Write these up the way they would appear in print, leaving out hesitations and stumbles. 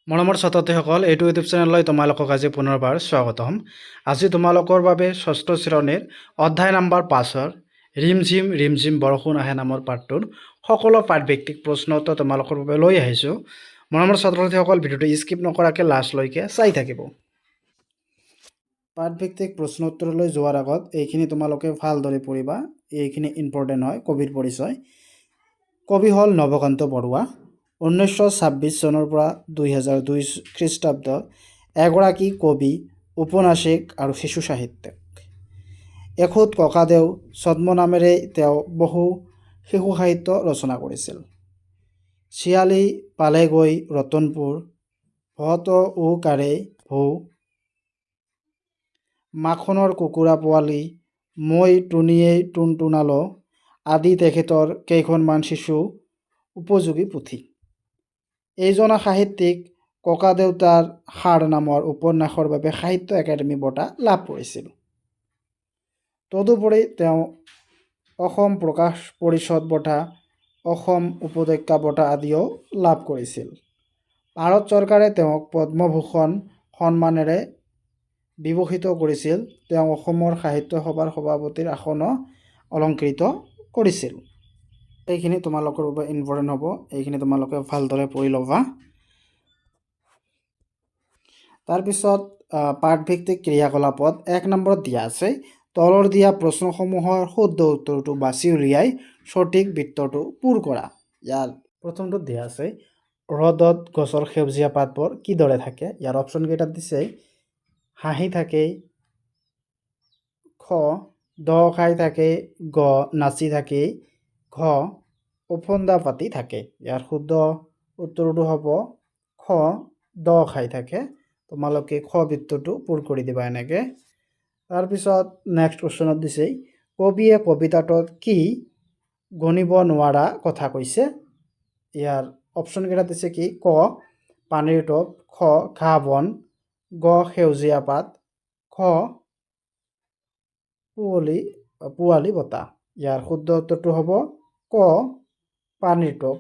মৰমৰ ছাত্ৰ-ছাত্ৰীসকল, এইটো ইউটিউব চেনেললৈ তোমালোকক আজি পুনৰবাৰ স্বাগতম। আজি তোমালোকৰ বাবে ষষ্ঠ শ্ৰেণীৰ অধ্যায় নম্বৰ 5-ৰ ৰিমঝিম বৰষুণ আহে নামৰ পাঠটোৰ সকলো পাঠভিত্তিক প্ৰশ্ন উত্তৰ তোমালোকৰ বাবে লৈ আহিছোঁ। মৰমৰ ছাত্ৰ-ছাত্ৰীসকল, ভিডিঅ'টো স্কিপ নকৰাকৈ লাষ্টলৈকে চাই থাকিব। পাঠভিত্তিক প্ৰশ্ন উত্তৰলৈ যোৱাৰ আগত এইখিনি তোমালোকে ভালদৰে পঢ়িবা। এইখিনি ইম্পৰ্টেণ্ট হয়। কবিৰ পৰিচয়। কবি হ'ল নৱকান্ত বৰুৱা। 1926 চনৰ পৰা 2002 খ্ৰীষ্টাব্দ এগৰাকী কবি, ঔপন্যাসিক আৰু শিশু সাহিত্যিক। এখুত ককাদেউ ছদ্মনামেৰে তেওঁ বহু শিশু সাহিত্য ৰচনা কৰিছিল। শিয়ালি পালেগৈ ৰতনপুৰ, ভত ও কাৰে ভো, মাখনৰ কুকুৰা পোৱালি, মই টুনিয়েই টুনটুনালো আদি তেখেতৰ কেইখনমান শিশু উপযোগী পুথি। এইজনা সাহিত্যিক ককাদেউতাৰ সাৰ নামৰ উপন্যাসৰ বাবে সাহিত্য একাডেমী বঁটা লাভ কৰিছিল। তদুপৰি তেওঁ অসম প্ৰকাশ পৰিষদ বঁটা, অসম উপত্যকা বঁটা আদিও লাভ কৰিছিল। ভাৰত চৰকাৰে তেওঁক পদ্মভূষণ সন্মানেৰে বিভূষিত কৰিছিল। তেওঁ অসমৰ সাহিত্য সভাৰ সভাপতিৰ আসনো অলংকৃত কৰিছিল। এইখিনি তোমালোকৰ বাবে ইম্পৰ্টেণ্ট হ'ব। এইখিনি তোমালোকে ভালদৰে পঢ়ি ল'বা। তাৰপিছত পাঠভিত্তিক ক্ৰিয়াকলাপত 1 নম্বৰত দিয়া আছে, তলৰ দিয়া প্ৰশ্নসমূহৰ শুদ্ধ উত্তৰটো বাছি উলিয়াই সঠিক বৃত্তটো পূৰ কৰা। ইয়াৰ প্ৰথমটোত দিয়া আছে, ৰ'দত গছৰ সেউজীয়া পাতবোৰ কিদৰে থাকে। ইয়াৰ অপশ্যন কেইটাত দিছে, হাঁহি থাকে, খ দ খাই থাকে, গ নাচি থাকে, ঘ ওফন্দা পাতি থাকে। ইয়াৰ শুদ্ধ উত্তৰটো হ'ব খ দ খাই থাকে। তোমালোকে খ বৃত্তটো পূৰ কৰি দিবা এনেকৈ। তাৰপিছত নেক্সট কুৱেশ্যনত দিছে, কবিয়ে কবিতাটোত কি গণিব নোৱাৰা কথা কৈছে। ইয়াৰ অপশ্যন কেইটা দিছে কি, ক পানীৰ টোপ, খ ঘাঁহ বন, গ সেউজীয়া পাত, খ পোৱালি বতাহ। ইয়াৰ শুদ্ধ উত্তৰটো হ'ব ক পানীৰ টোপ।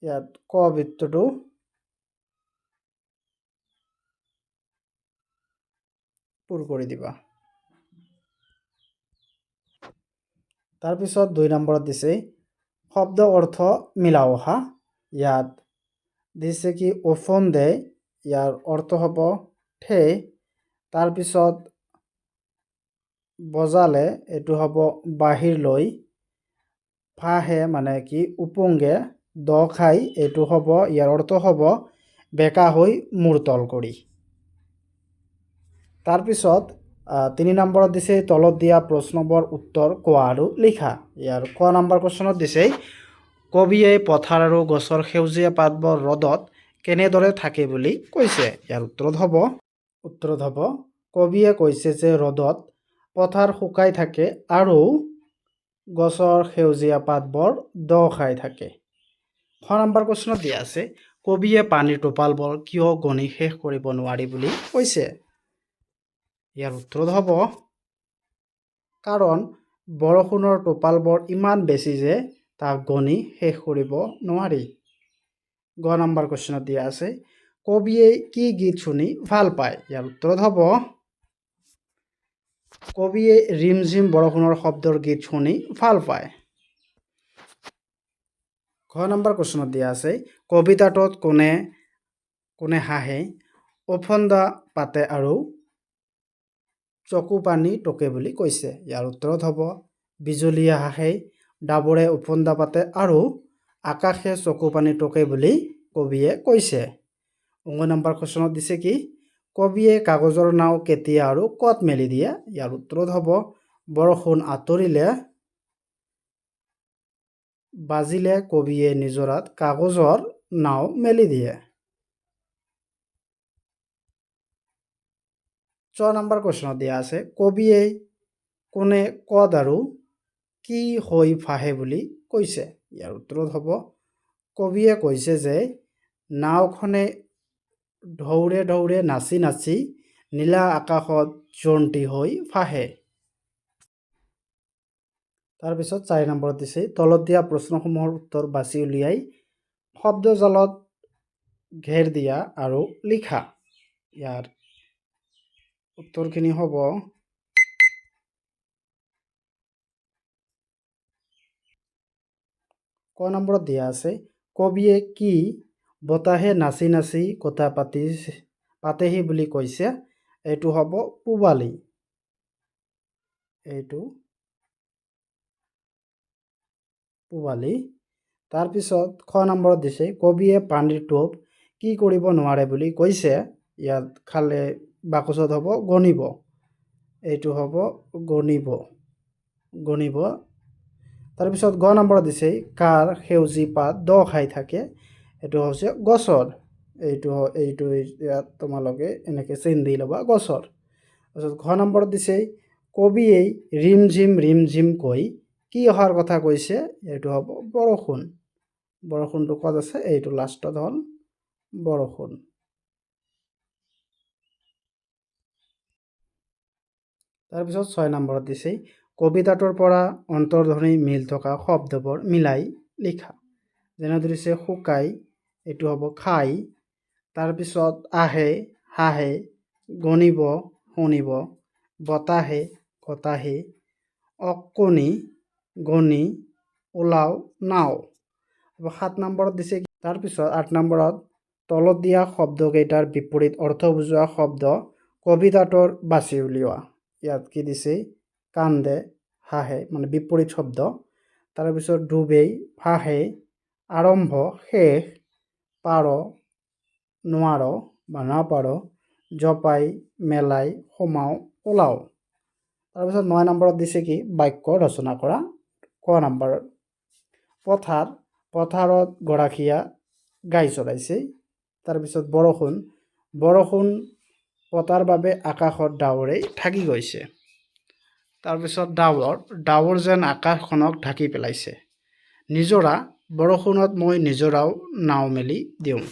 ইয়াত ক বৃত্তটো পূৰ কৰি দিবা। তাৰপিছত 2 নম্বৰত দিছে, শব্দ অৰ্থ মিলাও হা। ইয়াত দিছে কি ওফন্দে, ইয়াৰ অৰ্থ হ'ব ঠে। তাৰপিছত বজালে, এইটো হ'ব বাহিৰলৈ। ফাহে মানে কি উপংগে, দ খাই, এইটো হ'ব, ইয়াৰ অৰ্থ হ'ব বেকা হৈ মূৰ তল কৰি। তাৰপিছত 3 নম্বৰত দিছে, তলত দিয়া প্ৰশ্নবোৰ উত্তৰ কোৱা আৰু লিখা। ইয়াৰ ক নম্বৰ কুৱেশ্যনত দিছে, কবিয়ে পথাৰ আৰু গছৰ সেউজীয়া পাতবোৰ ৰ'দত কেনেদৰে থাকে বুলি কৈছে। ইয়াৰ উত্তৰত হ'ব কবিয়ে কৈছে যে ৰ'দত পথাৰ শুকাই থাকে আৰু গছৰ সেউজীয়া পাতবোৰ দ খাই থাকে। খ নম্বৰ কুৱেশ্যনত দিয়া আছে, কবিয়ে পানীৰ টোপালবোৰ কিয় গণি শেষ কৰিব নোৱাৰি বুলি কৈছে। ইয়াৰ উত্তৰত হ'ব কাৰণ বৰষুণৰ টোপালবোৰ ইমান বেছি যে তাক গণি শেষ কৰিব নোৱাৰি। গ নম্বৰ কুৱেশ্যনত দিয়া আছে, কবিয়ে কি গীত শুনি ভাল পায়। ইয়াৰ উত্তৰত হ'ব কবিয়ে ৰিমঝিম বৰষুণৰ শব্দৰ গীত শুনি ভাল পায়। ঘ নম্বৰ কুৱেশ্যনত দিয়া আছে, কবিতাটোত কোনে কোনে হাঁহে, ওফন্দা পাতে আৰু চকু পানী টকে বুলি কৈছে। ইয়াৰ উত্তৰত হ'ব বিজুলীয়ে হাঁহে, ডাবৰে ওফন্দা পাতে আৰু আকাশে চকু পানী টকে বুলি কবিয়ে কৈছে। 9 নম্বৰ কুৱেশ্যনত দিছে কি, কবিয়ে কাগজৰ নাও কেতিয়া আৰু ক'ত মেলি দিয়ে। ইয়াৰ উত্তৰত হ'ব বৰষুণ আঁতৰিলে বাজিলে কবিয়ে নিজৰাত কাগজৰ নাও মেলি দিয়ে। 6 নম্বৰ কুৱেশ্যনত দিয়া আছে, কবিয়ে কোনে ক'ত আৰু কি হৈ ফাহে বুলি কৈছে। ইয়াৰ উত্তৰত হ'ব কবিয়ে কৈছে যে নাওখনে ঢৌৰে ঢৌৰে নাচি নাচি নীলা আকাশত জন্তি হৈ ফাহে। তাৰপিছত 4 নম্বৰত দিছে, তলত দিয়া প্ৰশ্নসমূহৰ উত্তৰ বাছি উলিয়াই শব্দজালত ঘেৰ দিয়া আৰু লিখা। ইয়াৰ উত্তৰখিনি হ'ব ক নম্বৰত দিয়া আছে, কবিয়ে কি বতাহে নাচি নাচি কথা পাতেহি বুলি কৈছে? এইটো হ'ব পূবালী। এইটো পূবালী। তাৰপিছত খ নম্বৰত দিছে, কবিয়ে পানীৰ টোপ কি কৰিব নোৱাৰে বুলি কৈছে? ইয়াত খালে বাকচত হ'ব গণিব। এইটো হ'ব গণিব। তাৰপিছত গ নম্বৰত দিছে, কাৰ সেউজী পাত দ খাই থাকে? এইটো হৈছে গছৰ। এইটো ইয়াত তোমালোকে এনেকৈ চিন দি ল'বা, গছৰ। তাৰপিছত ঘ নম্বৰত দিছে, কবিয়ে ৰিম ঝিম কৈ কি অহাৰ কথা কৈছে? এইটো হ'ব বৰষুণ। বৰষুণটো ক'ত আছে? এইটো লাষ্টত হ'ল বৰষুণ। তাৰপিছত 6 নম্বৰত দিছে, কবিতাটোৰ পৰা অন্তৰ্ধ্বনি মিল থকা শব্দবোৰ মিলাই লিখা। যেনে ধৰিছে শুকাই, এইটো হ'ব খাই। তাৰপিছত আহে, হাঁহে, গণিব, শুনিব, বতাহে, কটাহে, অকণি, গণি, ওলাও, নাও। 7 নম্বৰত দিছে, তাৰপিছত 8 নম্বৰত তলত দিয়া শব্দকেইটাৰ বিপৰীত অৰ্থ বুজোৱা শব্দ কবিতাটোৰ বাছি উলিওৱা। ইয়াত কি দিছে? কান্দে, হাঁহে, মানে বিপৰীত শব্দ। তাৰপিছত ডুবেই, ফাঁহে, আৰম্ভ, শেষ, পাৰ, নোৱাৰ বা নাপাৰ, জপাই, মেলাই, সোমাও, ওলাও। তাৰপিছত 9 নম্বৰত দিছে কি? বাক্য ৰচনা কৰা। ক নম্বৰত পথাৰত গৰাখীয়া গাই চৰাইছে। তাৰপিছত বৰষুণ পতাৰ বাবে আকাশত ডাৱৰে ঢাকি গৈছে। তাৰপিছত ডাৱৰ যেন আকাশখনক ঢাকি পেলাইছে। নিজৰা, বৰষুণত মই নিজৰাও নাও মেলি দিওঁ।